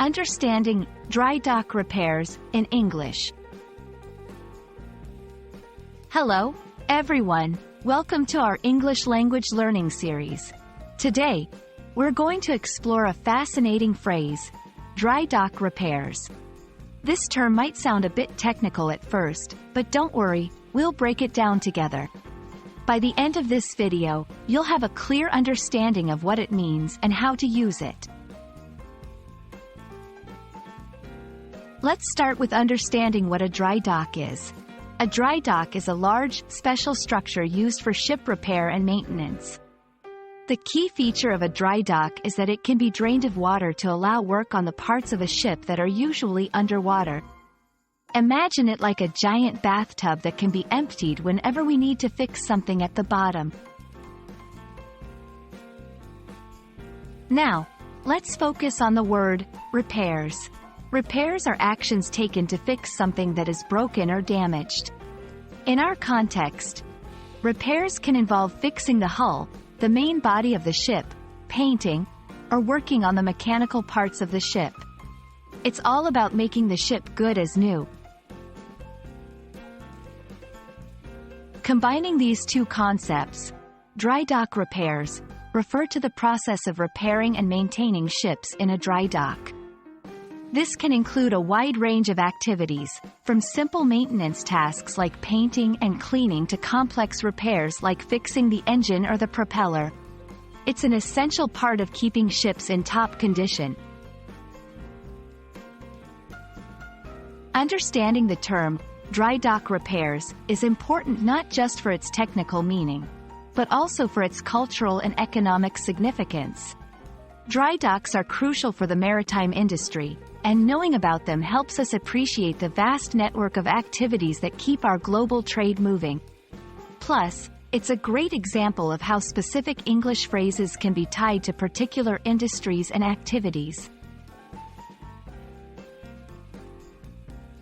Understanding dry dock repairs in English. Hello, everyone. Welcome to our English language learning series. Today, we're going to explore a fascinating phrase, dry dock repairs. This term might sound a bit technical at first, but don't worry, we'll break it down together. By the end of this video, you'll have a clear understanding of what it means and how to use it. Let's start with understanding what a dry dock is. A dry dock is a large, special structure used for ship repair and maintenance. The key feature of a dry dock is that it can be drained of water to allow work on the parts of a ship that are usually underwater. Imagine it like a giant bathtub that can be emptied whenever we need to fix something at the bottom. Now, let's focus on the word repairs. Repairs are actions taken to fix something that is broken or damaged. In our context, repairs can involve fixing the hull, the main body of the ship, painting, or working on the mechanical parts of the ship. It's all about making the ship good as new. Combining these two concepts, dry dock repairs refer to the process of repairing and maintaining ships in a dry dock. This can include a wide range of activities, from simple maintenance tasks like painting and cleaning to complex repairs like fixing the engine or the propeller. It's an essential part of keeping ships in top condition. Understanding the term dry dock repairs is important not just for its technical meaning, but also for its cultural and economic significance. Dry docks are crucial for the maritime industry, and knowing about them helps us appreciate the vast network of activities that keep our global trade moving. Plus, it's a great example of how specific English phrases can be tied to particular industries and activities.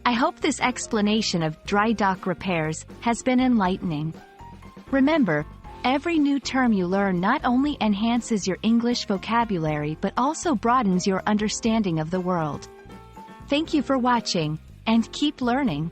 I hope this explanation of dry dock repairs has been enlightening. Remember, every new term you learn not only enhances your English vocabulary but also broadens your understanding of the world. Thank you for watching, and keep learning.